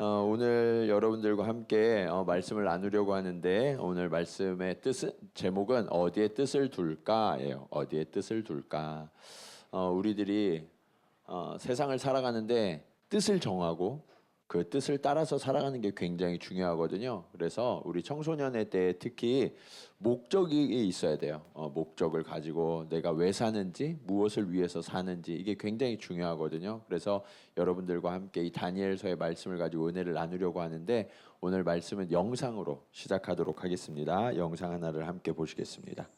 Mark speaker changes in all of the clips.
Speaker 1: 오늘 여러분들과 함께 말씀을 나누려고 하는데 오늘 말씀의 제목은 어디에 뜻을 둘까예요. 어디에 뜻을 둘까? 우리들이 세상을 살아가는데 뜻을 정하고 그 뜻을 따라서 살아가는 게 굉장히 중요하거든요. 그래서 우리 청소년의 때 특히 목적이 있어야 돼요. 목적을 가지고 내가 왜 사는지, 무엇을 위해서 사는지 이게 굉장히 중요하거든요. 그래서 여러분들과 함께 이 다니엘서의 말씀을 가지고 은혜를 나누려고 하는데 오늘 말씀은 영상으로 시작하도록 하겠습니다. 영상 하나를 함께 보시겠습니다.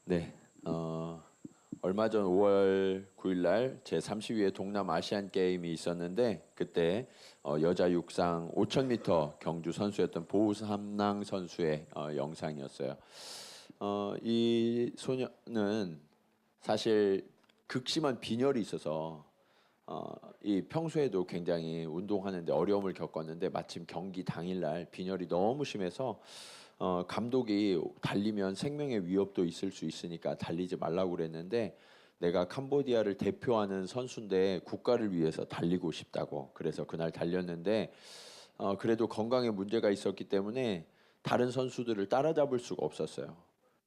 Speaker 1: 네, 얼마 전 5월 9일 날 제32회 동남 아시안 게임이 있었는데 그때 여자 육상 5000m 경주 선수였던 보삼랑 선수의 영상이었어요. 이 소녀는 사실 극심한 빈혈이 있어서 이 평소에도 굉장히 운동하는데 어려움을 겪었는데 마침 경기 당일날 빈혈이 너무 심해서 감독이 달리면 생명의 위협도 있을 수 있으니까 달리지 말라고 그랬는데 내가 캄보디아를 대표하는 선수인데 국가를 위해서 달리고 싶다고 그래서 그날 달렸는데 그래도 건강에 문제가 있었기 때문에 다른 선수들을 따라잡을 수가 없었어요.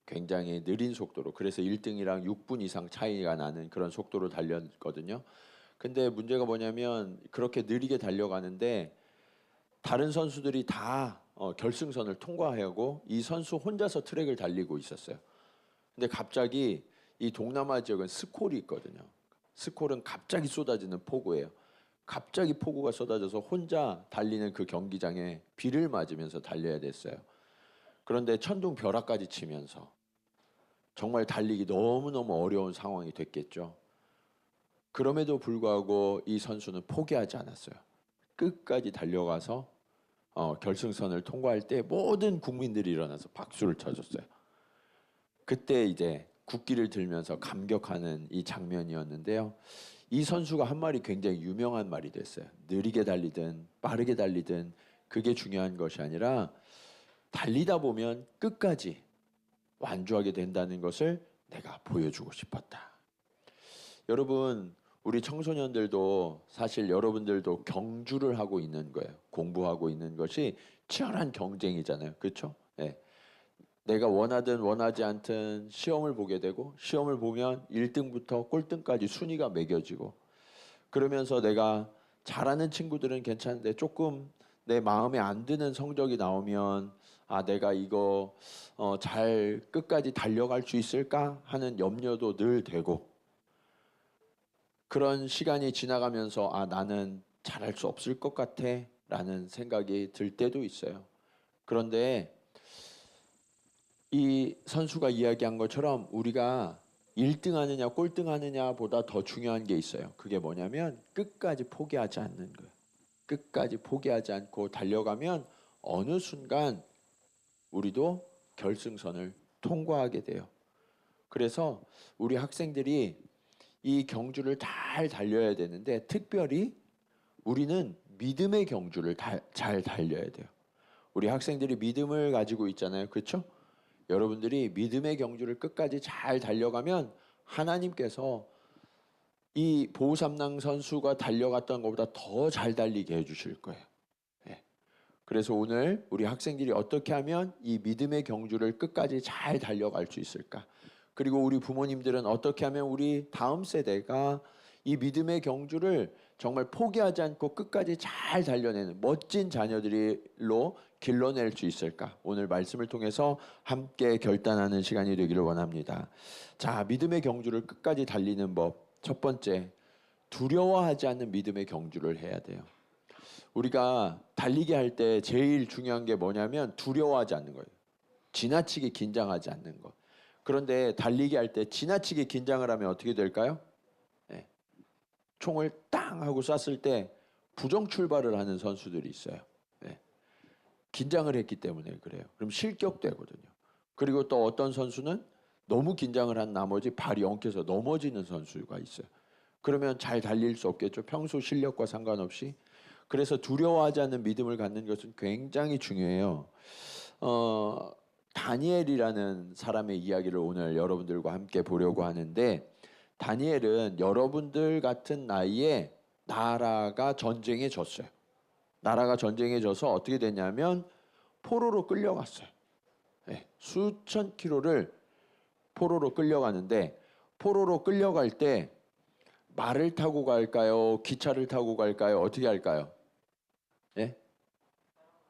Speaker 1: 굉장히 느린 속도로 그래서 1등이랑 6분 이상 차이가 나는 그런 속도로 달렸거든요. 근데 문제가 뭐냐면 그렇게 느리게 달려가는데 다른 선수들이 다 결승선을 통과하고 이 선수 혼자서 트랙을 달리고 있었어요. 근데 갑자기 이 동남아 지역은 스콜이 있거든요. 스콜은 갑자기 쏟아지는 폭우예요. 갑자기 폭우가 쏟아져서 혼자 달리는 그 경기장에 비를 맞으면서 달려야 됐어요. 그런데 천둥 벼락까지 치면서 정말 달리기 너무너무 어려운 상황이 됐겠죠. 그럼에도 불구하고 이 선수는 포기하지 않았어요. 끝까지 달려가서 결승선을 통과할 때 모든 국민들이 일어나서 박수를 쳐줬어요. 그때 이제 국기를 들면서 감격하는 이 장면이었는데요. 이 선수가 한 말이 굉장히 유명한 말이 됐어요. 느리게 달리든 빠르게 달리든 그게 중요한 것이 아니라 달리다 보면 끝까지 완주하게 된다는 것을 내가 보여주고 싶었다. 여러분, 우리 청소년들도 사실 여러분들도 경주를 하고 있는 거예요. 공부하고 있는 것이 치열한 경쟁이잖아요. 그렇죠? 네. 내가 원하든 원하지 않든 시험을 보게 되고 시험을 보면 1등부터 꼴등까지 순위가 매겨지고 그러면서 내가 잘하는 친구들은 괜찮은데 조금 내 마음에 안 드는 성적이 나오면 아 내가 이거 잘 끝까지 달려갈 수 있을까 하는 염려도 늘 되고, 그런 시간이 지나가면서 아 나는 잘할 수 없을 것 같아 라는 생각이 들 때도 있어요. 그런데 이 선수가 이야기한 것처럼 우리가 1등 하느냐 꼴등 하느냐 보다 더 중요한 게 있어요. 그게 뭐냐면 끝까지 포기하지 않는 거예요. 끝까지 포기하지 않고 달려가면 어느 순간 우리도 결승선을 통과하게 돼요. 그래서 우리 학생들이 이 경주를 잘 달려야 되는데, 특별히 우리는 믿음의 경주를 잘 달려야 돼요. 우리 학생들이 믿음을 가지고 있잖아요. 그렇죠? 여러분들이 믿음의 경주를 끝까지 잘 달려가면 하나님께서 이 보삼랑 선수가 달려갔던 것보다 더 잘 달리게 해주실 거예요. 예. 그래서 오늘 우리 학생들이 어떻게 하면 이 믿음의 경주를 끝까지 잘 달려갈 수 있을까? 그리고 우리 부모님들은 어떻게 하면 우리 다음 세대가 이 믿음의 경주를 정말 포기하지 않고 끝까지 잘 달려내는 멋진 자녀들로 길러낼 수 있을까? 오늘 말씀을 통해서 함께 결단하는 시간이 되기를 원합니다. 자, 믿음의 경주를 끝까지 달리는 법. 첫 번째, 두려워하지 않는 믿음의 경주를 해야 돼요. 우리가 달리기 할 때 제일 중요한 게 뭐냐면 두려워하지 않는 거예요. 지나치게 긴장하지 않는 것. 그런데 달리기 할 때 지나치게 긴장을 하면 어떻게 될까요? 네. 총을 땅 하고 쐈을 때 부정 출발을 하는 선수들이 있어요. 네. 긴장을 했기 때문에 그래요. 그럼 실격되거든요. 그리고 또 어떤 선수는 너무 긴장을 한 나머지 발이 엉켜서 넘어지는 선수가 있어요. 그러면 잘 달릴 수 없겠죠. 평소 실력과 상관없이. 그래서 두려워하지 않는 믿음을 갖는 것은 굉장히 중요해요. 다니엘이라는 사람의 이야기를 오늘 여러분들과 함께 보려고 하는데, 다니엘은 여러분들 같은 나이에 나라가 전쟁에 졌어요. 나라가 전쟁에 져서 어떻게 됐냐면 포로로 끌려갔어요. 네, 수천 킬로를 포로로 끌려가는데, 포로로 끌려갈 때 말을 타고 갈까요? 기차를 타고 갈까요? 어떻게 할까요? 예?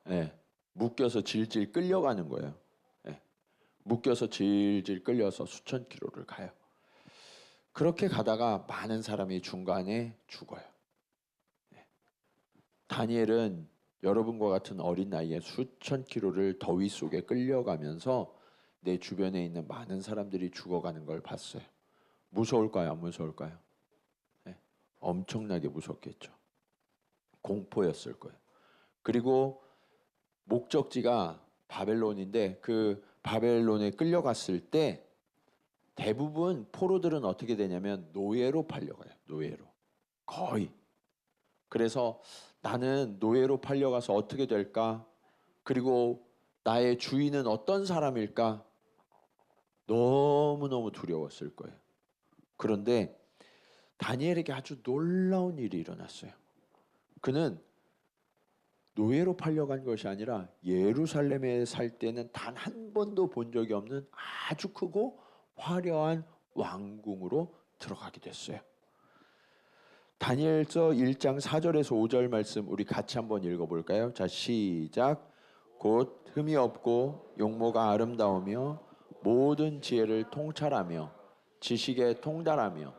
Speaker 1: 예. 묶여서 질질 끌려가는 거예요. 예. 묶여서 질질 끌려서 수천 킬로를 가요. 그렇게 가다가 많은 사람이 중간에 죽어요. 예. 다니엘은 여러분과 같은 어린 나이에 수천 킬로를 더위 속에 끌려가면서 내 주변에 있는 많은 사람들이 죽어가는 걸 봤어요. 무서울까요? 안 무서울까요? 예. 엄청나게 무섭겠죠. 공포였을 거예요. 그리고 목적지가 바벨론인데, 그 바벨론에 끌려갔을 때 대부분 포로들은 어떻게 되냐면 노예로 팔려가요. 노예로. 거의. 그래서 나는 노예로 팔려가서 어떻게 될까? 그리고 나의 주인은 어떤 사람일까? 너무너무 두려웠을 거예요. 그런데 다니엘에게 아주 놀라운 일이 일어났어요. 그는 노예로 팔려간 것이 아니라 예루살렘에 살 때는 단 한 번도 본 적이 없는 아주 크고 화려한 왕궁으로 들어가게 됐어요. 다니엘서 1장 4절에서 5절 말씀 우리 같이 한번 읽어볼까요? 자, 시작. 곧 흠이 없고 용모가 아름다우며 모든 지혜를 통찰하며 지식에 통달하며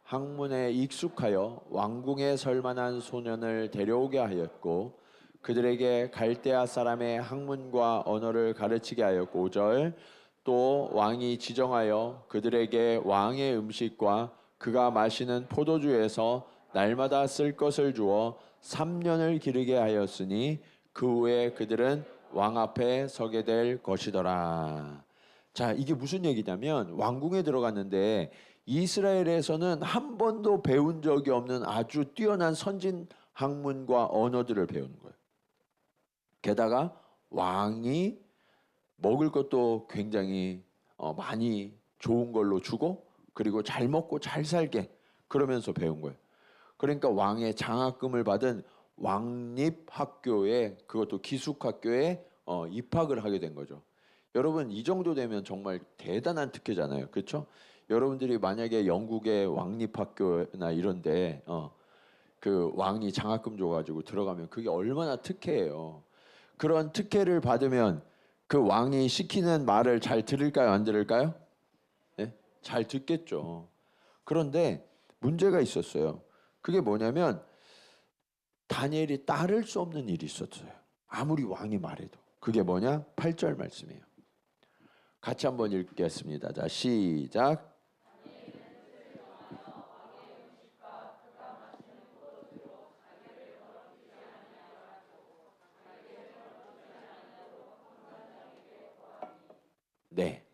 Speaker 1: 학문에 익숙하여 왕궁에 설 만한 소년을 데려오게 하였고, 그들에게 갈대아 사람의 학문과 언어를 가르치게 하였고, 5절. 또 왕이 지정하여 그들에게 왕의 음식과 그가 마시는 포도주에서 날마다 쓸 것을 주어 3년을 기르게 하였으니 그 후에 그들은 왕 앞에 서게 될 것이더라. 자, 이게 무슨 얘기냐면 왕궁에 들어갔는데 이스라엘에서는 한 번도 배운 적이 없는 아주 뛰어난 선진 학문과 언어들을 배우는 거예요. 게다가 왕이 먹을 것도 굉장히 많이 좋은 걸로 주고, 그리고 잘 먹고 잘 살게 그러면서 배운 거예요. 그러니까 왕의 장학금을 받은 왕립학교에, 그것도 기숙학교에 입학을 하게 된 거죠. 여러분, 이 정도 되면 정말 대단한 특혜잖아요. 그렇죠? 여러분들이 만약에 영국의 왕립학교나 이런데 그 왕이 장학금 줘가지고 들어가면 그게 얼마나 특혜예요. 그런 특혜를 받으면 그 왕이 시키는 말을 잘 들을까요, 안 들을까요? 네? 잘 듣겠죠. 그런데 문제가 있었어요. 그게 뭐냐면 다니엘이 따를 수 없는 일이 있었어요. 아무리 왕이 말해도. 그게 뭐냐? 8절 말씀이에요. 같이 한번 읽겠습니다. 자, 시작. 네.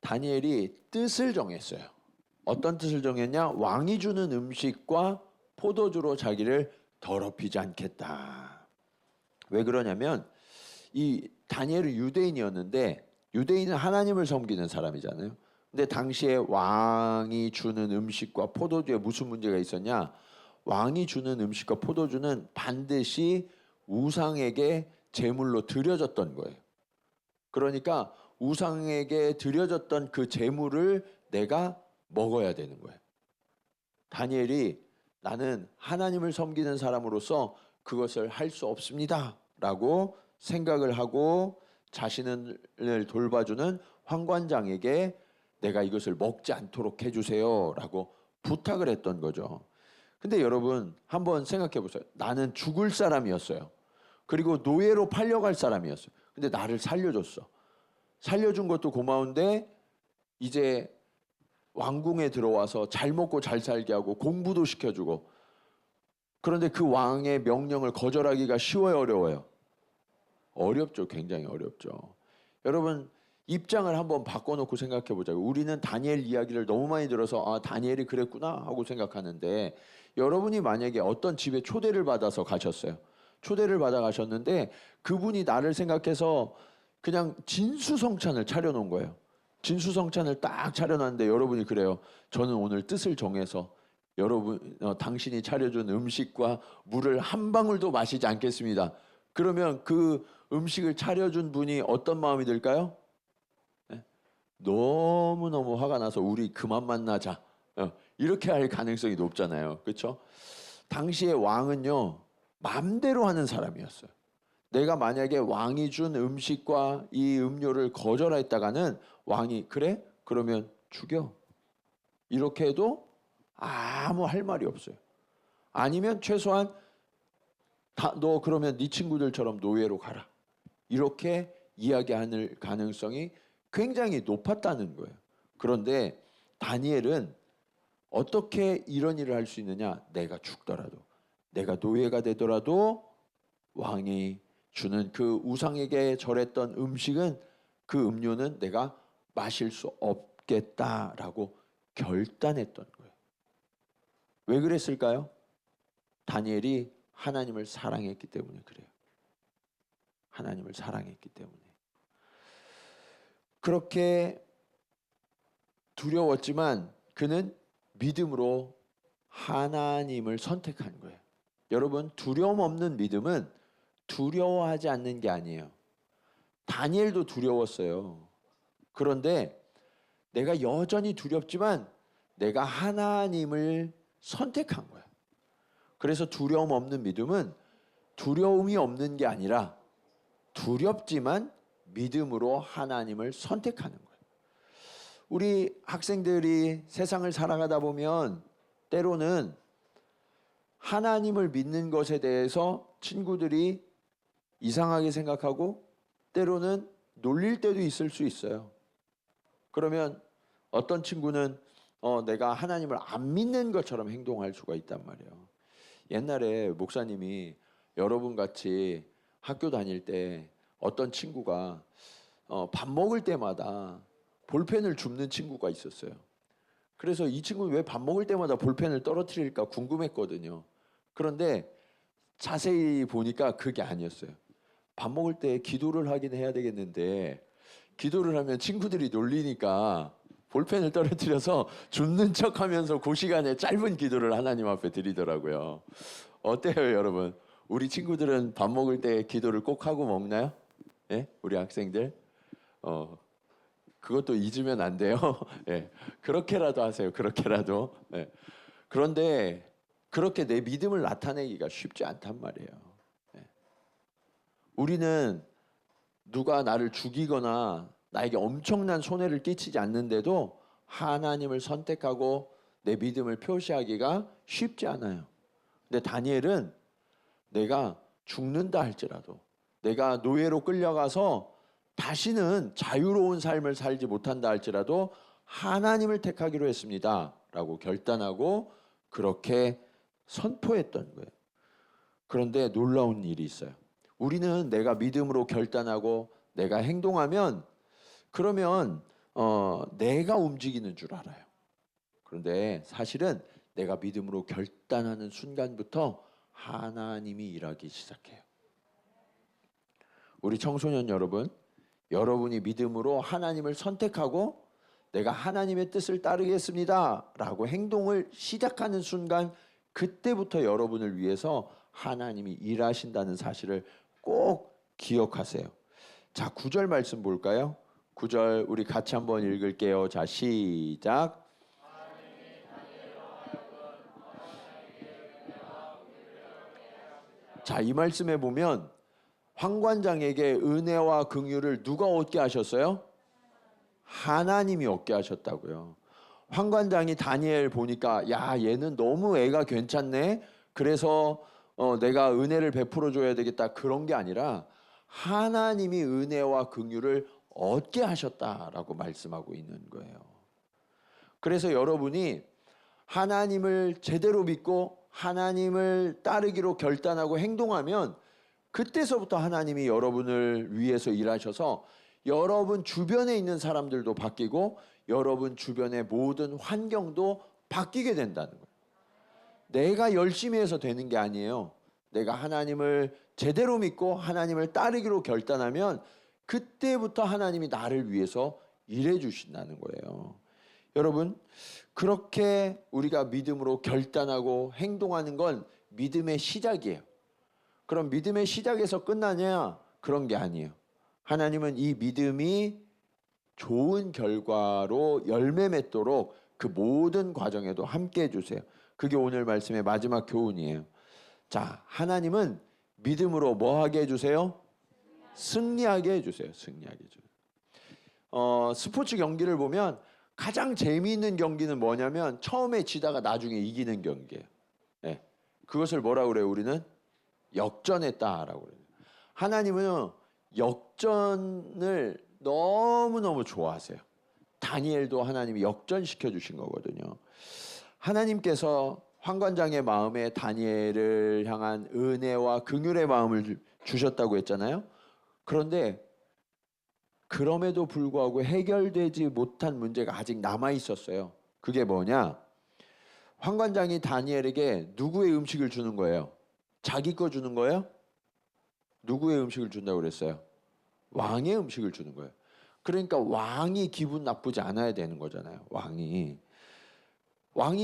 Speaker 1: 다니엘이 뜻을 정했어요. 어떤 뜻을 정했냐? 왕이 주는 음식과 포도주로 자기를 더럽히지 않겠다. 왜 그러냐면 이 다니엘은 유대인이었는데 유대인은 하나님을 섬기는 사람이잖아요. 근데 당시에 왕이 주는 음식과 포도주에 무슨 문제가 있었냐? 왕이 주는 음식과 포도주는 반드시 우상에게 제물로 드려졌던 거예요. 그러니까 우상에게 드려졌던 그 제물을 내가 먹어야 되는 거예요. 다니엘이 나는 하나님을 섬기는 사람으로서 그것을 할 수 없습니다 라고 생각을 하고 자신을 돌봐주는 황관장에게 내가 이것을 먹지 않도록 해주세요 라고 부탁을 했던 거죠. 근데 여러분 한번 생각해 보세요. 나는 죽을 사람이었어요. 그리고 노예로 팔려갈 사람이었어요. 근데 나를 살려줬어. 살려준 것도 고마운데 이제 왕궁에 들어와서 잘 먹고 잘 살게 하고 공부도 시켜주고, 그런데 그 왕의 명령을 거절하기가 쉬워요, 어려워요? 어렵죠. 굉장히 어렵죠. 여러분 입장을 한번 바꿔놓고 생각해 보자고요. 우리는 다니엘 이야기를 너무 많이 들어서 아 다니엘이 그랬구나 하고 생각하는데, 여러분이 만약에 어떤 집에 초대를 받아서 가셨어요. 초대를 받아 가셨는데 그분이 나를 생각해서 그냥 진수성찬을 차려놓은 거예요. 진수성찬을 딱 차려놨는데 여러분이 그래요. 저는 오늘 뜻을 정해서 여러분 당신이 차려준 음식과 물을 한 방울도 마시지 않겠습니다. 그러면 그 음식을 차려준 분이 어떤 마음이 들까요? 네? 너무너무 화가 나서 우리 그만 만나자. 이렇게 할 가능성이 높잖아요. 그렇죠? 당시의 왕은요. 마음대로 하는 사람이었어요. 내가 만약에 왕이 준 음식과 이 음료를 거절했다가는 왕이 그래? 그러면 죽여. 이렇게 해도 아무 할 말이 없어요. 아니면 최소한 너 그러면 네 친구들처럼 노예로 가라. 이렇게 이야기하는 가능성이 굉장히 높았다는 거예요. 그런데 다니엘은 어떻게 이런 일을 할 수 있느냐? 내가 죽더라도, 내가 노예가 되더라도 왕이 주는 그 우상에게 절했던 음식은, 그 음료는 내가 마실 수 없겠다라고 결단했던 거예요. 왜 그랬을까요? 다니엘이 하나님을 사랑했기 때문에 그래요. 하나님을 사랑했기 때문에. 그렇게 두려웠지만 그는 믿음으로 하나님을 선택한 거예요. 여러분 두려움 없는 믿음은 두려워하지 않는 게 아니에요. 다니엘도 두려웠어요. 그런데 내가 여전히 두렵지만 내가 하나님을 선택한 거예요. 그래서 두려움 없는 믿음은 두려움이 없는 게 아니라 두렵지만 믿음으로 하나님을 선택하는 거예요. 우리 학생들이 세상을 살아가다 보면 때로는 하나님을 믿는 것에 대해서 친구들이 이상하게 생각하고 때로는 놀릴 때도 있을 수 있어요. 그러면 어떤 친구는 내가 하나님을 안 믿는 것처럼 행동할 수가 있단 말이에요. 옛날에 목사님이 여러분 같이 학교 다닐 때 어떤 친구가 밥 먹을 때마다 볼펜을 줍는 친구가 있었어요. 그래서 이 친구는 왜 밥 먹을 때마다 볼펜을 떨어뜨릴까 궁금했거든요. 그런데 자세히 보니까 그게 아니었어요. 밥 먹을 때 기도를 하긴 해야 되겠는데 기도를 하면 친구들이 놀리니까 볼펜을 떨어뜨려서 줍는 척하면서 그 시간에 짧은 기도를 하나님 앞에 드리더라고요. 어때요, 여러분? 우리 친구들은 밥 먹을 때 기도를 꼭 하고 먹나요? 예? 우리 학생들? 그것도 잊으면 안 돼요. 예. 그렇게라도 하세요. 그렇게라도. 예. 그런데 그렇게 내 믿음을 나타내기가 쉽지 않단 말이에요. 우리는 누가 나를 죽이거나 나에게 엄청난 손해를 끼치지 않는데도 하나님을 선택하고 내 믿음을 표시하기가 쉽지 않아요. 근데 다니엘은 내가 죽는다 할지라도, 내가 노예로 끌려가서 다시는 자유로운 삶을 살지 못한다 할지라도 하나님을 택하기로 했습니다 라고 결단하고 그렇게 선포했던 거예요. 그런데 놀라운 일이 있어요. 우리는 내가 믿음으로 결단하고 내가 행동하면 그러면 내가 움직이는 줄 알아요. 그런데 사실은 내가 믿음으로 결단하는 순간부터 하나님이 일하기 시작해요. 우리 청소년 여러분, 여러분이 믿음으로 하나님을 선택하고 내가 하나님의 뜻을 따르겠습니다 라고 행동을 시작하는 순간, 그때부터 여러분을 위해서 하나님이 일하신다는 사실을 꼭 기억하세요. 자, 9절 말씀 볼까요? 9절 우리 같이 한번 읽을게요. 자, 시작. 자, 이 말씀에 보면 황관장에게 은혜와 긍휼을 누가 얻게 하셨어요? 하나님이 얻게 하셨다고요. 황관장이 다니엘 보니까 야, 얘는 너무 애가 괜찮네. 그래서 내가 은혜를 베풀어 줘야 되겠다. 그런 게 아니라 하나님이 은혜와 긍휼을 얻게 하셨다라고 말씀하고 있는 거예요. 그래서 여러분이 하나님을 제대로 믿고 하나님을 따르기로 결단하고 행동하면 그때서부터 하나님이 여러분을 위해서 일하셔서 여러분 주변에 있는 사람들도 바뀌고 여러분 주변의 모든 환경도 바뀌게 된다는 거예요. 내가 열심히 해서 되는 게 아니에요. 내가 하나님을 제대로 믿고 하나님을 따르기로 결단하면 그때부터 하나님이 나를 위해서 일해 주신다는 거예요. 여러분, 그렇게 우리가 믿음으로 결단하고 행동하는 건 믿음의 시작이에요. 그럼 믿음의 시작에서 끝나냐? 그런 게 아니에요. 하나님은 이 믿음이 좋은 결과로 열매 맺도록 그 모든 과정에도 함께 해주세요. 그게 오늘 말씀의 마지막 교훈이에요. 자, 하나님은 믿음으로 뭐 하게 해주세요? 승리하게 해주세요. 승리하게 해주세요. 스포츠 경기를 보면 가장 재미있는 경기는 뭐냐면 처음에 지다가 나중에 이기는 경기예요. 네. 그것을 뭐라고 그래요? 우리는 역전했다라고 그래요. 하나님은 역전을 너무너무 좋아하세요. 다니엘도 하나님이 역전시켜 주신 거거든요. 하나님께서 황관장의 마음에 다니엘을 향한 은혜와 긍휼의 마음을 주셨다고 했잖아요. 그런데 그럼에도 불구하고 해결되지 못한 문제가 아직 남아 있었어요. 그게 뭐냐? 황관장이 다니엘에게 누구의 음식을 주는 거예요? 자기 거 주는 거예요? 누구의 음식을 준다고 그랬어요? 왕의 음식을 주는 거예요. 그러니까 왕이 기분 나쁘지 않아야 되는 거잖아요. 왕이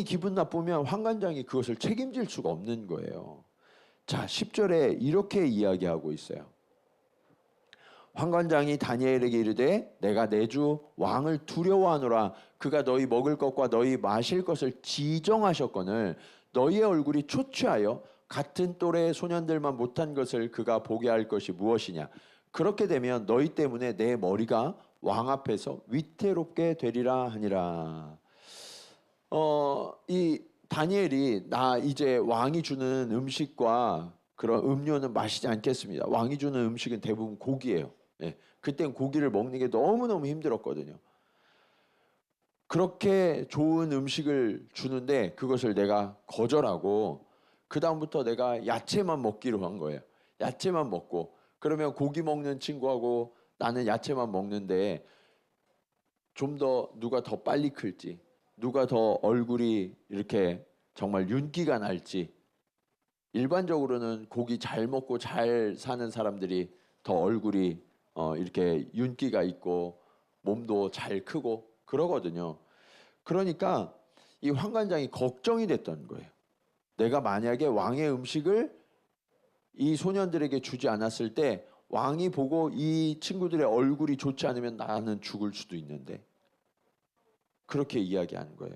Speaker 1: 기분 나쁘면 황관장이 그것을 책임질 수가 없는 거예요. 자, 10절에 이렇게 이야기하고 있어요. 황관장이 다니엘에게 이르되 내가 내 주 왕을 두려워하노라. 그가 너희 먹을 것과 너희 마실 것을 지정하셨거늘 너희의 얼굴이 초췌하여 같은 또래의 소년들만 못한 것을 그가 보게 할 것이 무엇이냐. 그렇게 되면 너희 때문에 내 머리가 왕 앞에서 위태롭게 되리라 하니라. 이 다니엘이 나 이제 왕이 주는 음식과 그런 음료는 마시지 않겠습니다. 왕이 주는 음식은 대부분 고기예요. 예, 그땐 고기를 먹는 게 너무너무 힘들었거든요. 그렇게 좋은 음식을 주는데 그것을 내가 거절하고 그 다음부터 내가 야채만 먹기로 한 거예요. 야채만 먹고 그러면 고기 먹는 친구하고 나는 야채만 먹는데 좀 더 누가 더 빨리 클지 누가 더 얼굴이 이렇게 정말 윤기가 날지 일반적으로는 고기 잘 먹고 잘 사는 사람들이 더 얼굴이 이렇게 윤기가 있고 몸도 잘 크고 그러거든요. 그러니까 이 황관장이 걱정이 됐던 거예요. 내가 만약에 왕의 음식을 이 소년들에게 주지 않았을 때 왕이 보고 이 친구들의 얼굴이 좋지 않으면 나는 죽을 수도 있는데 그렇게 이야기하는 거예요.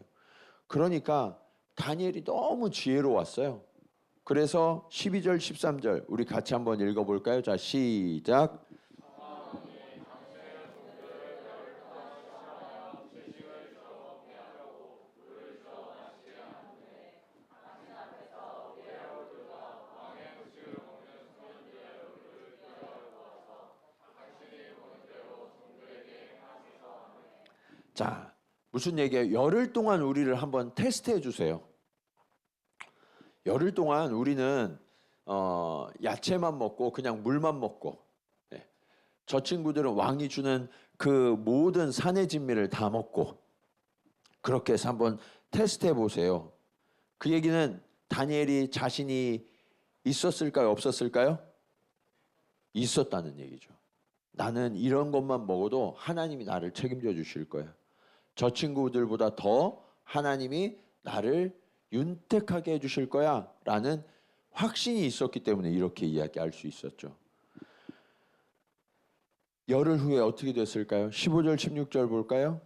Speaker 1: 그러니까 다니엘이 너무 지혜로웠어요. 그래서 12절 13절 우리 같이 한번 읽어볼까요? 자, 시작. 자, 무슨 얘기예요? 열흘 동안 우리를 한번 테스트해 주세요. 열흘 동안 우리는 야채만 먹고 그냥 물만 먹고, 예. 저 친구들은 왕이 주는 그 모든 산의 진미를 다 먹고, 그렇게 해서 한번 테스트해 보세요. 그 얘기는 다니엘이 자신이 있었을까요? 없었을까요? 있었다는 얘기죠. 나는 이런 것만 먹어도 하나님이 나를 책임져 주실 거야. 저 친구들보다 더 하나님이 나를 윤택하게 해주실 거야 라는 확신이 있었기 때문에 이렇게 이야기할 수 있었죠. 열흘 후에 어떻게 됐을까요? 15절 16절 볼까요?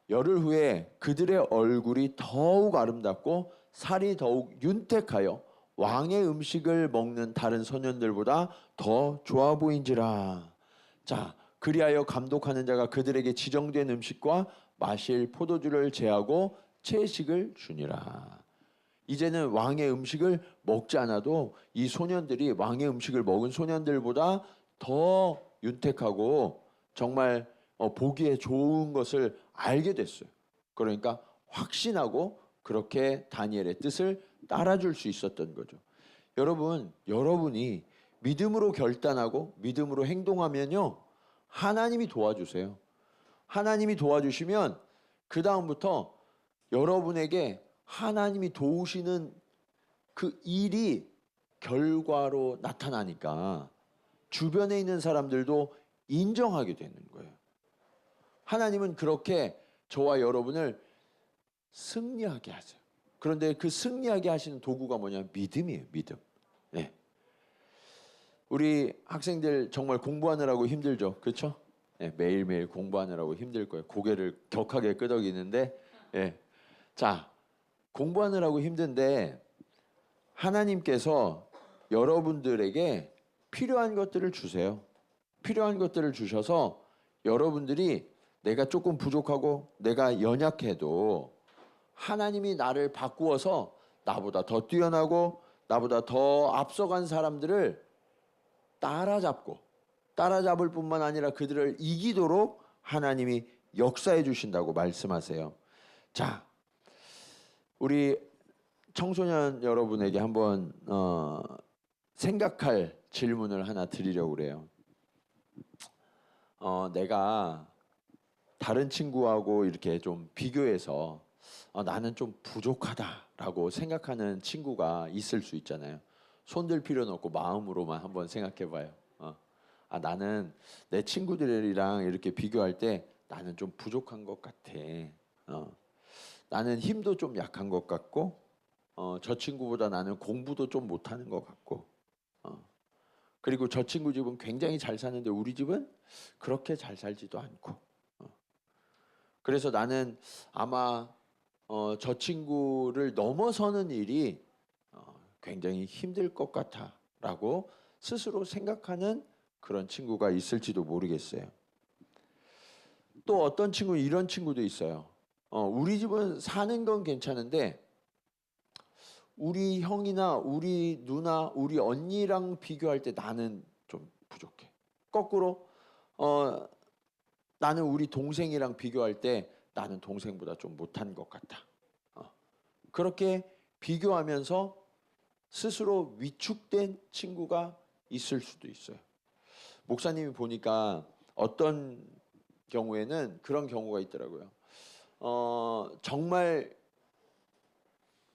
Speaker 1: 열흘 후에 그들의 얼굴이 더욱 아름답고 살이 더욱 윤택하여 왕의 음식을 먹는 다른 소년들보다 더 좋아 보인지라. 자, 그리하여 감독하는 자가 그들에게 지정된 음식과 마실 포도주를 제하고 채식을 주니라. 이제는 왕의 음식을 먹지 않아도 이 소년들이 왕의 음식을 먹은 소년들보다 더 윤택하고 정말 보기에 좋은 것을 알게 됐어요. 그러니까 확신하고 그렇게 다니엘의 뜻을 따라줄 수 있었던 거죠. 여러분, 여러분이 믿음으로 결단하고 믿음으로 행동하면요, 하나님이 도와주세요. 하나님이 도와주시면 그 다음부터 여러분에게 하나님이 도우시는 그 일이 결과로 나타나니까 주변에 있는 사람들도 인정하게 되는 거예요. 하나님은 그렇게 저와 여러분을 승리하게 하세요. 그런데 그 승리하게 하시는 도구가 뭐냐면 믿음이에요. 믿음. 네. 우리 학생들 정말 공부하느라고 힘들죠. 그렇죠? 네, 매일매일 공부하느라고 힘들 거예요. 고개를 격하게 끄덕이는데, 네. 자, 공부하느라고 힘든데 하나님께서 여러분들에게 필요한 것들을 주세요. 필요한 것들을 주셔서 여러분들이 내가 조금 부족하고 내가 연약해도 하나님이 나를 바꾸어서 나보다 더 뛰어나고 나보다 더 앞서간 사람들을 따라잡을 뿐만 아니라 그들을 이기도록 하나님이 역사해 주신다고 말씀하세요. 자, 우리 청소년 여러분에게 한번 생각할 질문을 하나 드리려고 그래요. 내가 다른 친구하고 이렇게 좀 비교해서 나는 좀 부족하다라고 생각하는 친구가 있을 수 있잖아요. 손들 필요는 없고 마음으로만 한번 생각해봐요. 나는 내 친구들이랑 이렇게 비교할 때 나는 좀 부족한 것 같아. 나는 힘도 좀 약한 것 같고, 저 친구보다 나는 공부도 좀 못하는 것 같고, 그리고 저 친구 집은 굉장히 잘 사는데 우리 집은 그렇게 잘 살지도 않고, 그래서 나는 아마 저 친구를 넘어서는 일이 굉장히 힘들 것 같아라고 스스로 생각하는 그런 친구가 있을지도 모르겠어요. 또 어떤 친구는 이런 친구도 있어요. 우리 집은 사는 건 괜찮은데 우리 형이나 우리 누나, 우리 언니랑 비교할 때 나는 좀 부족해. 거꾸로 나는 우리 동생이랑 비교할 때 나는 동생보다 좀 못한 것 같아. 그렇게 비교하면서 스스로 위축된 친구가 있을 수도 있어요. 목사님이 보니까 어떤 경우에는 그런 경우가 있더라고요. 정말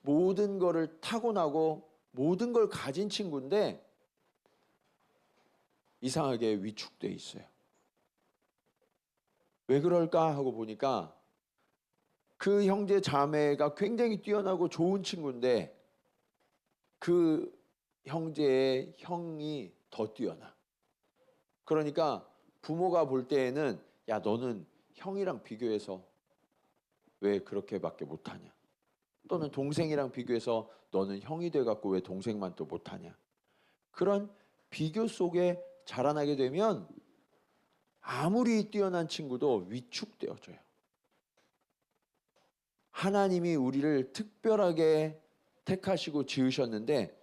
Speaker 1: 모든 거를 타고나고 모든 걸 가진 친구인데 이상하게 위축돼 있어요. 왜 그럴까 하고 보니까 그 형제 자매가 굉장히 뛰어나고 좋은 친구인데 그 형제의 형이 더 뛰어나. 그러니까 부모가 볼 때에는 야, 너는 형이랑 비교해서 왜 그렇게밖에 못하냐. 또는 동생이랑 비교해서 너는 형이 돼갖고 왜 동생만 또 못하냐. 그런 비교 속에 자라나게 되면 아무리 뛰어난 친구도 위축되어져요. 하나님이 우리를 특별하게 택하시고 지으셨는데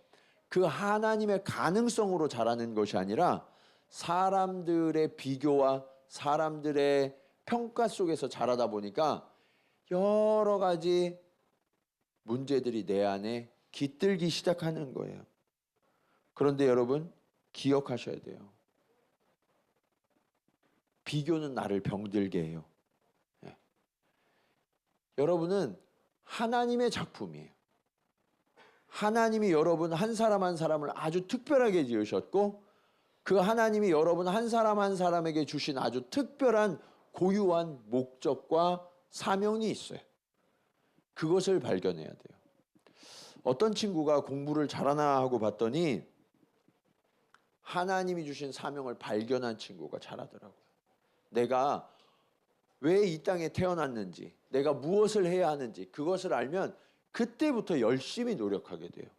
Speaker 1: 그 하나님의 가능성으로 자라는 것이 아니라 사람들의 비교와 사람들의 평가 속에서 자라다 보니까 여러 가지 문제들이 내 안에 깃들기 시작하는 거예요. 그런데 여러분 기억하셔야 돼요. 비교는 나를 병들게 해요. 네. 여러분은 하나님의 작품이에요. 하나님이 여러분 한 사람 한 사람을 아주 특별하게 지으셨고 그 하나님이 여러분 한 사람 한 사람에게 주신 아주 특별한 고유한 목적과 사명이 있어요. 그것을 발견해야 돼요. 어떤 친구가 공부를 잘하나 하고 봤더니 하나님이 주신 사명을 발견한 친구가 잘하더라고요. 내가 왜 이 땅에 태어났는지, 내가 무엇을 해야 하는지 그것을 알면 그때부터 열심히 노력하게 돼요.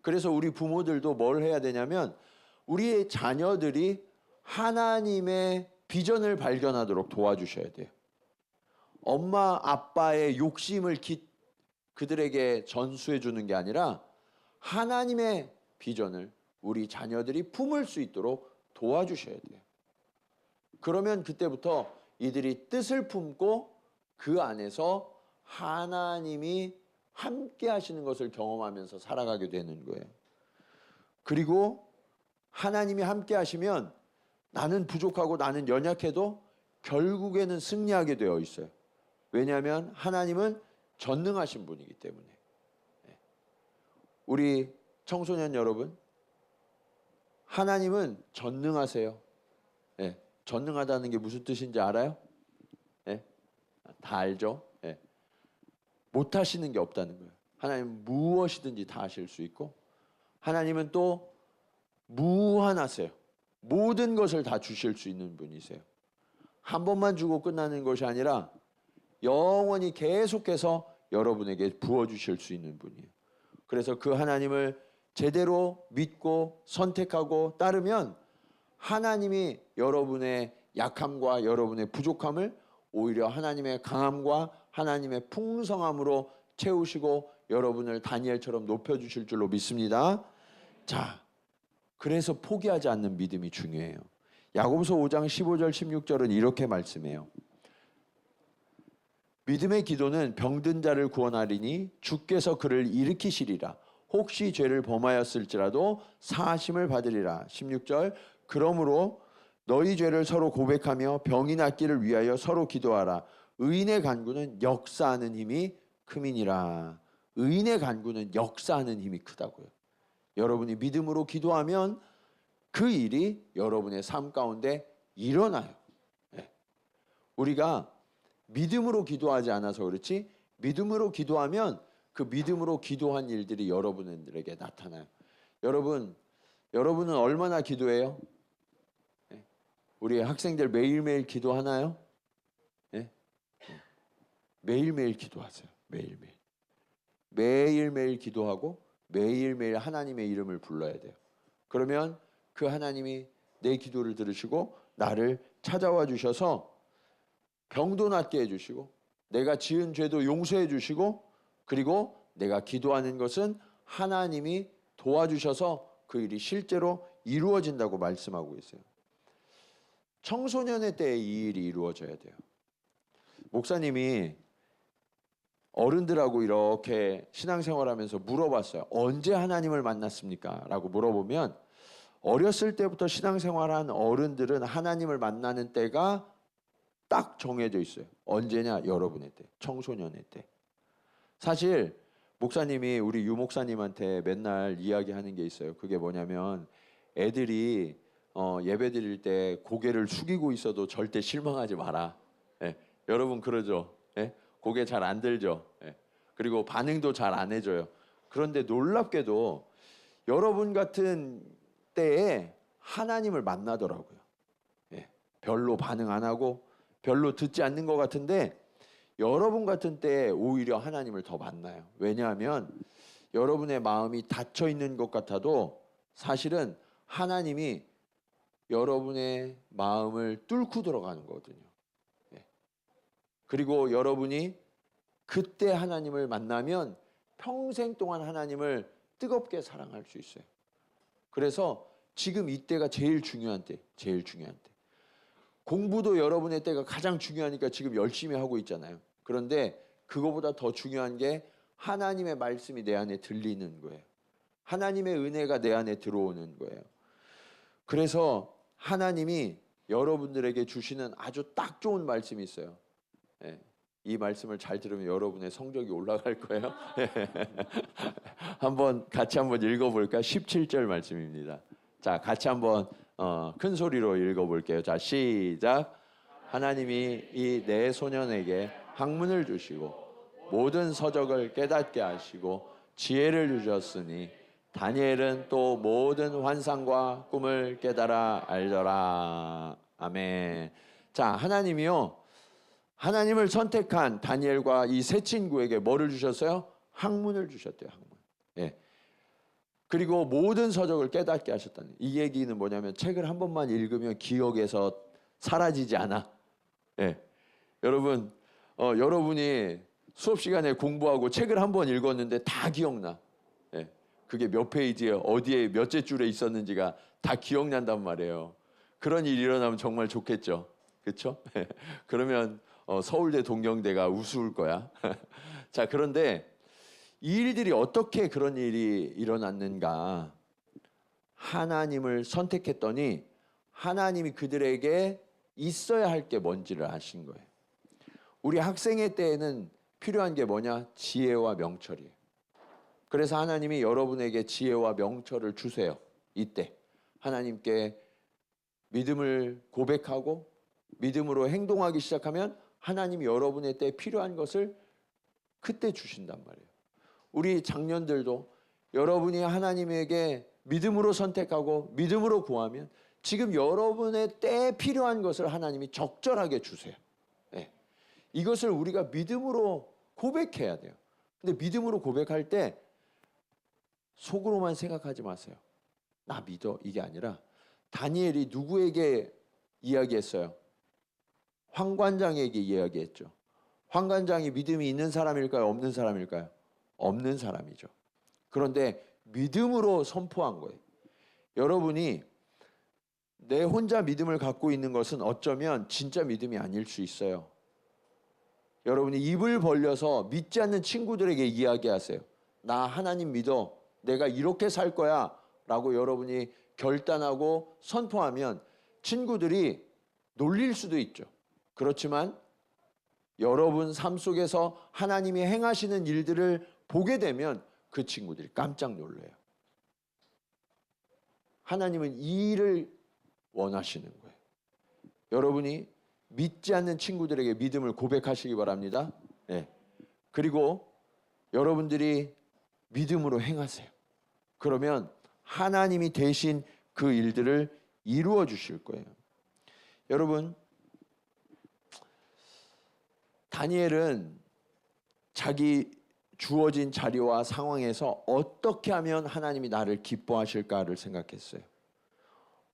Speaker 1: 그래서 우리 부모들도 뭘 해야 되냐면 우리의 자녀들이 하나님의 비전을 발견하도록 도와주셔야 돼요. 엄마 아빠의 욕심을 그들에게 전수해 주는 게 아니라 하나님의 비전을 우리 자녀들이 품을 수 있도록 도와주셔야 돼요. 그러면 그때부터 이들이 뜻을 품고 그 안에서 하나님이 함께 하시는 것을 경험하면서 살아가게 되는 거예요. 그리고 하나님이 함께 하시면 나는 부족하고 나는 연약해도 결국에는 승리하게 되어 있어요. 왜냐하면 하나님은 전능하신 분이기 때문에. 우리 청소년 여러분, 하나님은 전능하세요. 전능하다는 게 무슨 뜻인지 알아요? 다 알죠? 못하시는 게 없다는 거예요. 하나님은 무엇이든지 다 하실 수 있고 하나님은 또 무한하세요. 모든 것을 다 주실 수 있는 분이세요. 한 번만 주고 끝나는 것이 아니라 영원히 계속해서 여러분에게 부어주실 수 있는 분이에요. 그래서 그 하나님을 제대로 믿고 선택하고 따르면 하나님이 여러분의 약함과 여러분의 부족함을 오히려 하나님의 강함과 하나님의 풍성함으로 채우시고 여러분을 다니엘처럼 높여주실 줄로 믿습니다. 자, 그래서 포기하지 않는 믿음이 중요해요. 야고보서 5장 15절 16절은 이렇게 말씀해요. 믿음의 기도는 병든 자를 구원하리니 주께서 그를 일으키시리라. 혹시 죄를 범하였을지라도 사하심을 받으리라. 16절 그러므로 너희 죄를 서로 고백하며 병이 낫기를 위하여 서로 기도하라. 의인의 간구는 역사하는 힘이 큼이니라. 의인의 간구는 역사하는 힘이 크다고요. 여러분이 믿음으로 기도하면 그 일이 여러분의 삶 가운데 일어나요. 우리가 믿음으로 기도하지 않아서 그렇지 믿음으로 기도하면 그 믿음으로 기도한 일들이 여러분들에게 나타나요. 여러분은 얼마나 기도해요? 우리 학생들 매일매일 기도하나요? 매일매일 기도하세요. 매일매일 기도하고 매일매일 하나님의 이름을 불러야 돼요. 그러면 그 하나님이 내 기도를 들으시고 나를 찾아와 주셔서 병도 낫게 해주시고 내가 지은 죄도 용서해 주시고 그리고 내가 기도하는 것은 하나님이 도와주셔서 그 일이 실제로 이루어진다고 말씀하고 있어요. 청소년의 때에 이 일이 이루어져야 돼요. 목사님이 어른들하고 이렇게 신앙생활하면서 물어봤어요. 언제 하나님을 만났습니까? 라고 물어보면 어렸을 때부터 신앙생활한 어른들은 하나님을 만나는 때가 딱 정해져 있어요. 언제냐? 여러분의 때, 청소년의 때. 사실 목사님이 우리 유 목사님한테 맨날 이야기하는 게 있어요. 그게 뭐냐면 애들이 예배 드릴 때 고개를 숙이고 있어도 절대 실망하지 마라. 여러분 그러죠? 고개 잘 안 들죠? 그리고 반응도 잘 안 해줘요. 그런데 놀랍게도 여러분 같은 때에 하나님을 만나더라고요. 별로 반응 안 하고 별로 듣지 않는 것 같은데 여러분 같은 때에 오히려 하나님을 더 만나요. 왜냐하면 여러분의 마음이 닫혀 있는 것 같아도 사실은 하나님이 여러분의 마음을 뚫고 들어가는 거거든요. 예. 그리고 여러분이 그때 하나님을 만나면 평생 동안 하나님을 뜨겁게 사랑할 수 있어요. 그래서 지금 이때가 제일 중요한 때, 제일 중요한 때. 공부도 여러분의 때가 가장 중요하니까 지금 열심히 하고 있잖아요. 그런데 그거보다 더 중요한 게 하나님의 말씀이 내 안에 들리는 거예요. 하나님의 은혜가 내 안에 들어오는 거예요. 그래서 하나님이 여러분들에게 주시는 아주 딱 좋은 말씀이 있어요. 예. 이 말씀을 잘 들으면 여러분의 성적이 올라갈 거예요. 같이 한번 읽어볼까? 17절 말씀입니다. 자, 같이 한번 큰 소리로 읽어볼게요. 자, 시작. 하나님이 이 내 소년에게 학문을 주시고 모든 서적을 깨닫게 하시고 지혜를 주셨으니 다니엘은 또 모든 환상과 꿈을 깨달아 알더라. 아멘. 자, 하나님을 선택한 다니엘과 이 세 친구에게 뭐를 주셨어요? 학문을 주셨대요. 학문. 예. 그리고 모든 서적을 깨닫게 하셨다는. 이 얘기는 뭐냐면 책을 한 번만 읽으면 기억에서 사라지지 않아. 예. 여러분, 여러분이 수업 시간에 공부하고 책을 한 번 읽었는데 다 기억나. 예. 그게 몇 페이지에 어디에 몇째 줄에 있었는지가 다 기억난단 말이에요. 그런 일이 일어나면 정말 좋겠죠. 그렇죠? 그러면 서울대 동경대가 우스울 거야. 자, 그런데 이 일들이 어떻게 그런 일이 일어났는가? 하나님을 선택했더니 하나님이 그들에게 있어야 할 게 뭔지를 아신 거예요. 우리 학생의 때에는 필요한 게 뭐냐? 지혜와 명철이에요. 그래서 하나님이 여러분에게 지혜와 명철을 주세요. 이때 하나님께 믿음을 고백하고 믿음으로 행동하기 시작하면 하나님이 여러분의 때에 필요한 것을 그때 주신단 말이에요. 우리 장년들도 여러분이 하나님에게 믿음으로 선택하고 믿음으로 구하면 지금 여러분의 때에 필요한 것을 하나님이 적절하게 주세요. 네. 이것을 우리가 믿음으로 고백해야 돼요. 근데 믿음으로 고백할 때 속으로만 생각하지 마세요. 나 믿어. 이게 아니라 다니엘이 누구에게 이야기했어요? 황관장에게 이야기했죠. 황관장이 믿음이 있는 사람일까요? 없는 사람일까요? 없는 사람이죠. 그런데 믿음으로 선포한 거예요. 여러분이 내 혼자 믿음을 갖고 있는 것은 어쩌면 진짜 믿음이 아닐 수 있어요. 여러분이 입을 벌려서 믿지 않는 친구들에게 이야기하세요. 나 하나님 믿어. 내가 이렇게 살 거야. 라고 여러분이 결단하고 선포하면 친구들이 놀릴 수도 있죠. 그렇지만 여러분 삶 속에서 하나님이 행하시는 일들을 보게 되면 그 친구들이 깜짝 놀래요. 하나님은 이 일을 원하시는 거예요. 여러분이 믿지 않는 친구들에게 믿음을 고백하시기 바랍니다. 네. 그리고 여러분들이 믿음으로 행하세요. 그러면 하나님이 대신 그 일들을 이루어 주실 거예요. 여러분, 다니엘은 자기 주어진 자리와 상황에서 어떻게 하면 하나님이 나를 기뻐하실까를 생각했어요.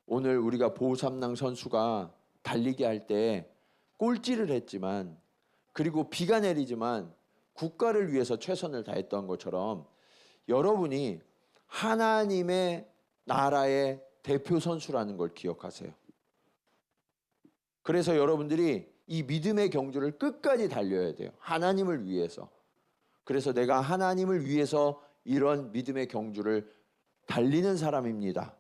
Speaker 1: 오늘 우리가 보삼랑 선수가 달리기 할 때 꼴찌를 했지만 그리고 비가 내리지만 국가를 위해서 최선을 다했던 것처럼 여러분이 하나님의 나라의 대표 선수라는 걸 기억하세요. 그래서 여러분들이 이 믿음의 경주를 끝까지 달려야 돼요. 하나님을 위해서. 그래서 내가 하나님을 위해서 이런 믿음의 경주를 달리는 사람입니다.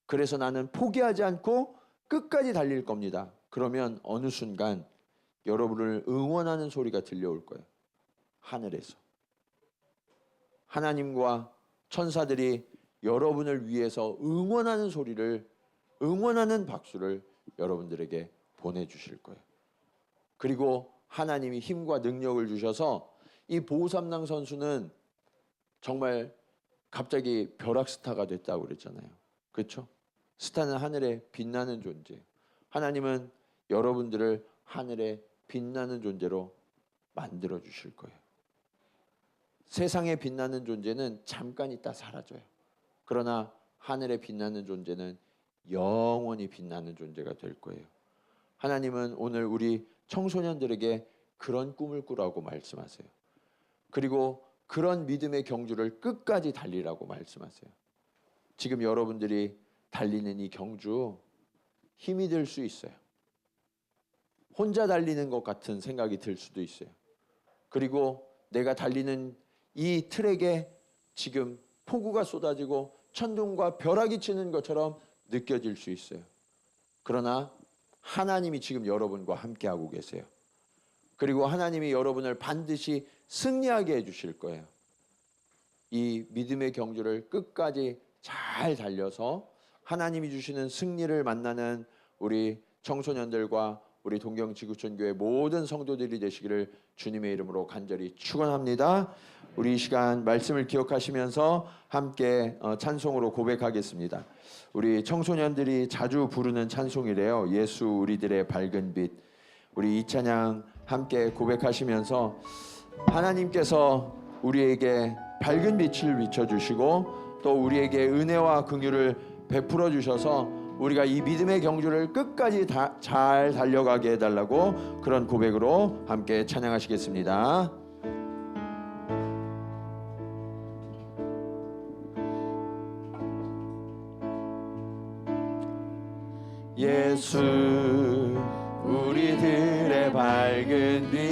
Speaker 1: 그래서 나는 포기하지 않고 끝까지 달릴 겁니다. 그러면 어느 순간 여러분을 응원하는 소리가 들려올 거예요. 하늘에서. 하나님과 천사들이 여러분을 위해서 응원하는 소리를, 응원하는 박수를 여러분들에게 보내주실 거예요. 그리고 하나님이 힘과 능력을 주셔서 이 보삼랑 선수는 정말 갑자기 벼락스타가 됐다고 그랬잖아요. 그렇죠? 스타는 하늘에 빛나는 존재. 하나님은 여러분들을 하늘에 빛나는 존재로 만들어 주실 거예요. 세상에 빛나는 존재는 잠깐 있다 사라져요. 그러나 하늘에 빛나는 존재는 영원히 빛나는 존재가 될 거예요. 하나님은 오늘 우리 청소년들에게 그런 꿈을 꾸라고 말씀하세요. 그리고 그런 믿음의 경주를 끝까지 달리라고 말씀하세요. 지금 여러분들이 달리는 이 경주 힘이 들 수 있어요. 혼자 달리는 것 같은 생각이 들 수도 있어요. 그리고 내가 달리는 이 트랙에 지금 폭우가 쏟아지고 천둥과 벼락이 치는 것처럼 느껴질 수 있어요. 그러나 하나님이 지금 여러분과 함께하고 계세요. 그리고 하나님이 여러분을 반드시 승리하게 해주실 거예요. 이 믿음의 경주를 끝까지 잘 달려서 하나님이 주시는 승리를 만나는 우리 청소년들과 우리 동경지구촌교회 모든 성도들이 되시기를 주님의 이름으로 간절히 축원합니다. 우리 이 시간 말씀을 기억하시면서 함께 찬송으로 고백하겠습니다. 우리 청소년들이 자주 부르는 찬송이래요. 예수 우리들의 밝은 빛. 우리 이 찬양 함께 고백하시면서 하나님께서 우리에게 밝은 빛을 비춰주시고 또 우리에게 은혜와 긍휼을 베풀어 주셔서 우리가 이 믿음의 경주를 끝까지 잘 달려가게 해달라고 그런 고백으로 함께 찬양하시겠습니다. 예수 우리들의 밝은 빛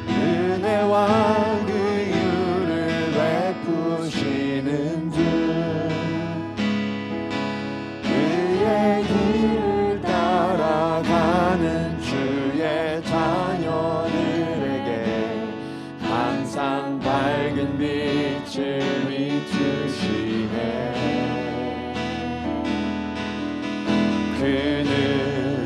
Speaker 1: 은혜와 긍휼을 베푸시는 주 그의 길을 따라가는 주의 자녀들에게 항상 밝은 빛을 비추시네. 그는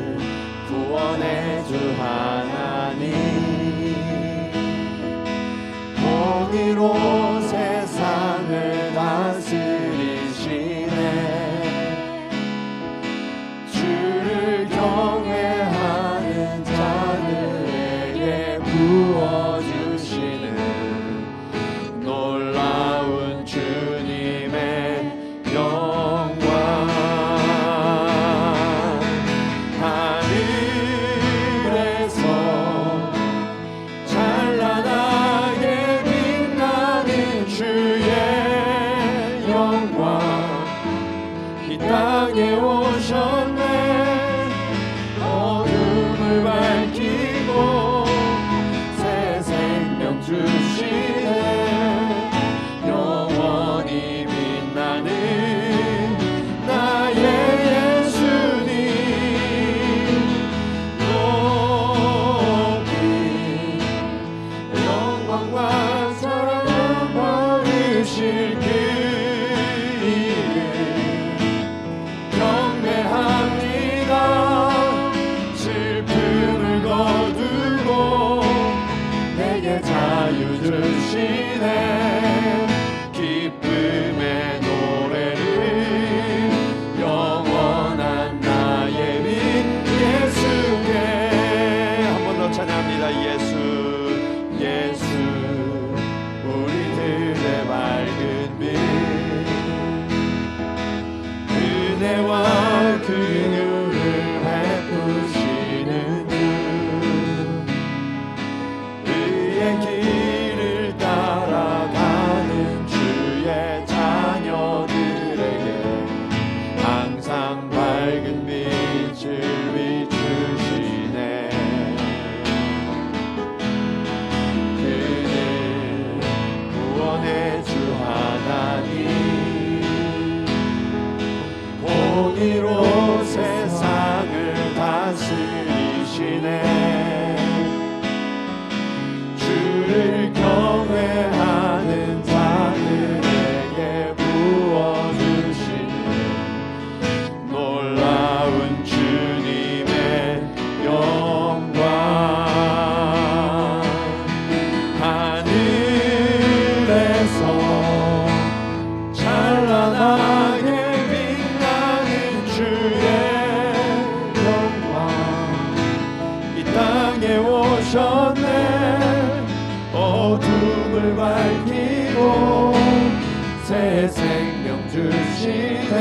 Speaker 1: 생명 주시네.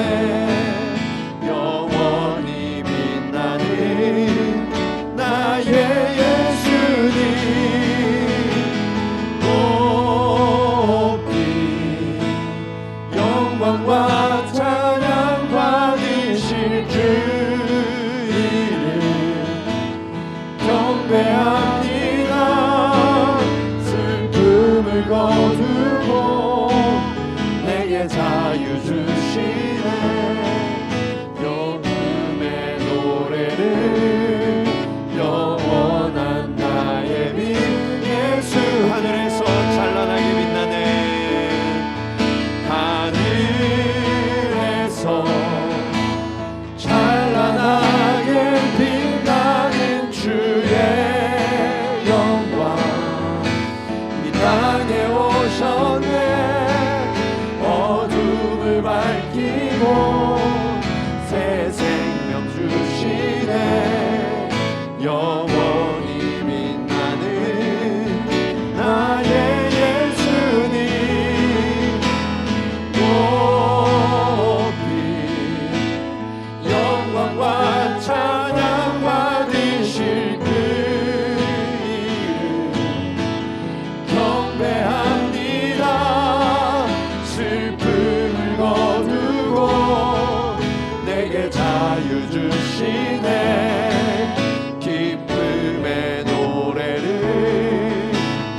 Speaker 1: 영원히 빛나는 나의 예수님 높이 영광과 찬양 받으실 주 이름 경배합니다. 슬픔을 거두고 내게 자유 주시네. 영음의 노래를 영원한 나의 빛 예수. 하늘에서 찬란하게 빛나네. 하늘에서 찬란하게 빛나는 주의 영광 이 땅에 오셨네. 어둠을 밝히고 새 생명 주시네. 영원히 빛나는 나의 예수님 높이 영광과 찬양 받으실 그 이름 경배합니다. 슬픔을 거두고 내게 자유 주시네. 기쁨의 노래를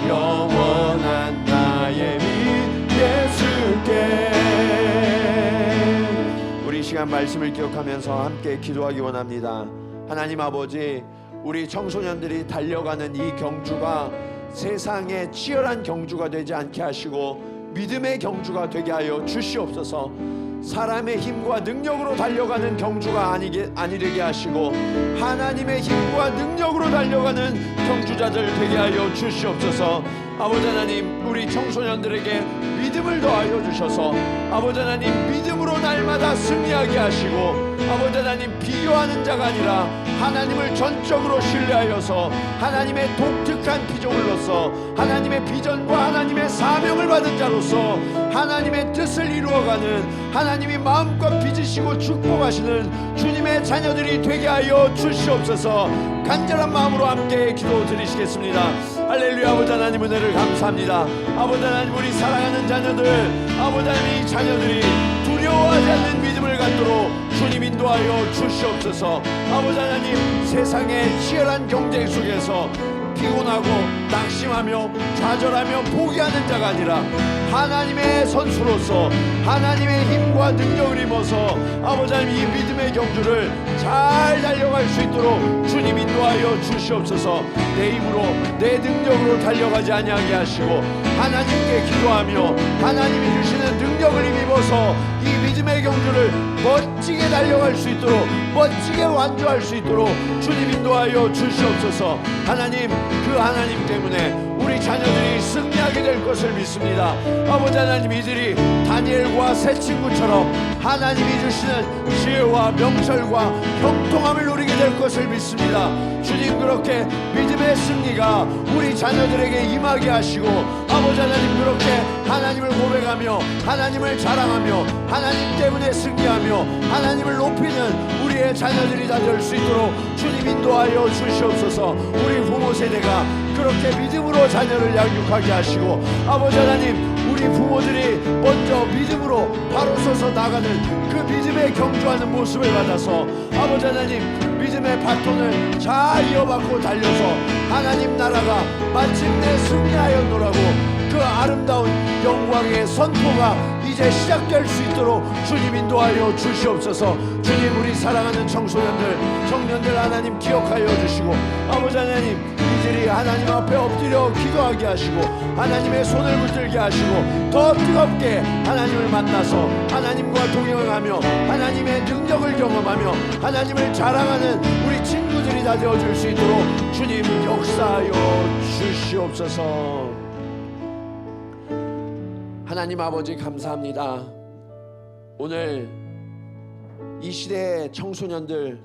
Speaker 1: 영원한 나의 빛 예수께. 우리 이 시간 말씀을 기억하면서 함께 기도하기 원합니다. 하나님 아버지, 우리 청소년들이 달려가는 이 경주가 세상의 치열한 경주가 되지 않게 하시고 믿음의 경주가 되게 하여 주시옵소서. 사람의 힘과 능력으로 달려가는 경주가 아니되게 하시고 하나님의 힘과 능력으로 달려가는 경주자들 되게 하여 주시옵소서. 아버지 하나님, 우리 청소년들에게 믿음을 더하여 주셔서 아버지 하나님 믿음으로 날마다 승리하게 하시고 아버지 하나님 비교하는 자가 아니라 하나님을 전적으로 신뢰하여서 하나님의 독특한 피조물로서 하나님의 비전과 하나님의 사명을 받은 자로서 하나님의 뜻을 이루어가는 하나님이 마음껏 빚으시고 축복하시는 주님의 자녀들이 되게 하여 주시옵소서. 간절한 마음으로 함께 기도 드리시겠습니다. 할렐루야. 아버지 하나님 은혜를 감사합니다. 아버지 하나님, 우리 사랑하는 자녀들, 아버지 하나님 이 자녀들이 두려워하지 않는 믿음을 갖도록 주님 인도하여 주시옵소서. 아버지 하나님, 세상의 치열한 경쟁 속에서 피곤하고 낙심하며 좌절하며 포기하는 자가 아니라 하나님의 선수로서 하나님의 힘과 능력을 입어서 아버지 하나님 이 믿음의 경주를 잘 달려갈 수 있도록 주님 인도하여 주시옵소서. 내 힘으로 내 능력으로 달려가지 아니하게 하시고 하나님께 기도하며 하나님이 주시는 능력을 힘입어서 이 믿음의 경주를 멋지게 달려갈 수 있도록 멋지게 완주할 수 있도록 주님 인도하여 주시옵소서. 하나님, 그 하나님 때문에 우리 자녀들이 승리하게 될 것을 믿습니다. 아버지 하나님, 이들이 다니엘과 새 친구처럼 하나님이 주시는 지혜와 명철과 형통함을 누리게 될 것을 믿습니다. 주님, 그렇게 믿음의 승리가 우리 자녀들에게 임하게 하시고 아버지 하나님, 그렇게 하나님을 고백하며 하나님을 자랑하며 하나님 때문에 승리하며 하나님을 높이는 우리의 자녀들이 다 될 수 있도록 주님 인도하여 주시옵소서. 우리 부모 세대가 그렇게 믿음으로 자녀를 양육하게 하시고 아버지 하나님, 우리 부모들이 먼저 믿음으로 바로 서서 나가는 그 믿음의 경주하는 모습을 받아서 아버지 하나님, 믿음의 바톤을 잘 이어받고 달려서 하나님 나라가 마침내 승리하였노라고 그 아름다운 영광의 선포가 이제 시작될 수 있도록 주님 인도하여 주시옵소서. 주님, 우리 사랑하는 청소년들, 청년들 하나님 기억하여 주시고 아버지 하나님, 이들이 하나님 앞에 엎드려 기도하게 하시고 하나님의 손을 붙들게 하시고 더 뜨겁게 하나님을 만나서 하나님과 동행하며 하나님의 능력을 경험하며 하나님을 자랑하는 우리 친구들이 다 되어줄 수 있도록 주님 역사하여 주시옵소서. 하나님 아버지, 감사합니다. 오늘 이 시대의 청소년들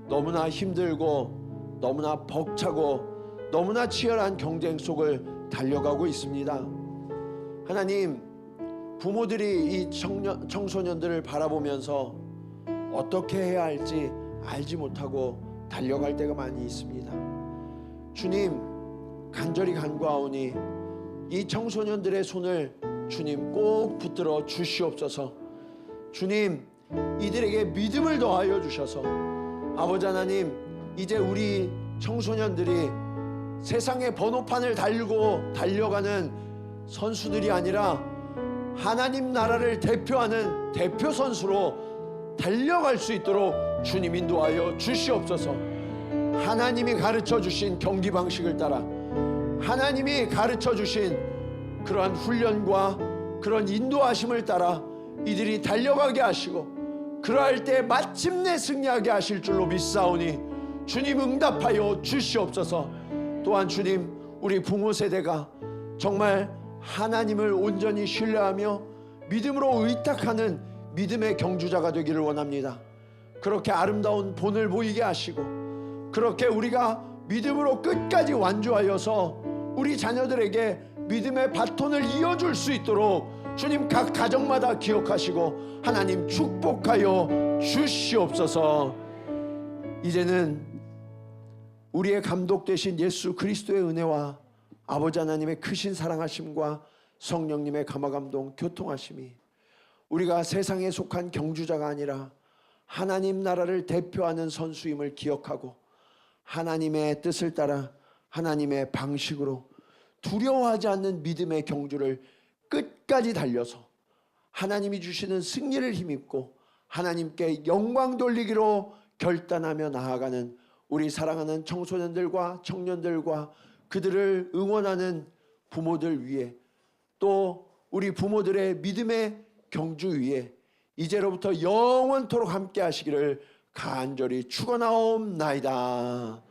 Speaker 1: 너무나 힘들고 너무나 벅차고 너무나 치열한 경쟁 속을 달려가고 있습니다. 하나님,
Speaker 2: 부모들이 이 청소년들을 바라보면서 어떻게 해야 할지 알지 못하고 달려갈 때가 많이 있습니다. 주님, 간절히 간구하오니 이 청소년들의 손을 주님 꼭 붙들어 주시옵소서. 주님, 이들에게 믿음을 더하여 주셔서 아버지 하나님, 이제 우리 청소년들이 세상의 번호판을 달고 달려가는 선수들이 아니라 하나님 나라를 대표하는 대표 선수로 달려갈 수 있도록 주님 인도하여 주시옵소서. 하나님이 가르쳐 주신 경기 방식을 따라 하나님이 가르쳐 주신 그러한 훈련과 그런 인도하심을 따라 이들이 달려가게 하시고 그러할 때 마침내 승리하게 하실 줄로 믿사오니 주님 응답하여 주시옵소서. 또한 주님, 우리 부모 세대가 정말 하나님을 온전히 신뢰하며 믿음으로 의탁하는 믿음의 경주자가 되기를 원합니다. 그렇게 아름다운 본을 보이게 하시고 그렇게 우리가 믿음으로 끝까지 완주하여서 우리 자녀들에게 믿음의 바톤을 이어줄 수 있도록 주님 각 가정마다 기억하시고 하나님 축복하여 주시옵소서. 이제는 우리의 감독 되신 예수 그리스도의 은혜와 아버지 하나님의 크신 사랑하심과 성령님의 감화감동 교통하심이 우리가 세상에 속한 경주자가 아니라 하나님 나라를 대표하는 선수임을 기억하고 하나님의 뜻을 따라 하나님의 방식으로 두려워하지 않는 믿음의 경주를 끝까지 달려서 하나님이 주시는 승리를 힘입고 하나님께 영광 돌리기로 결단하며 나아가는 우리 사랑하는 청소년들과 청년들과 그들을 응원하는 부모들 위해 또 우리 부모들의 믿음의 경주 위에 이제로부터 영원토록 함께 하시기를 간절히 축원하옵나이다.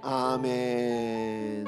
Speaker 2: 아멘.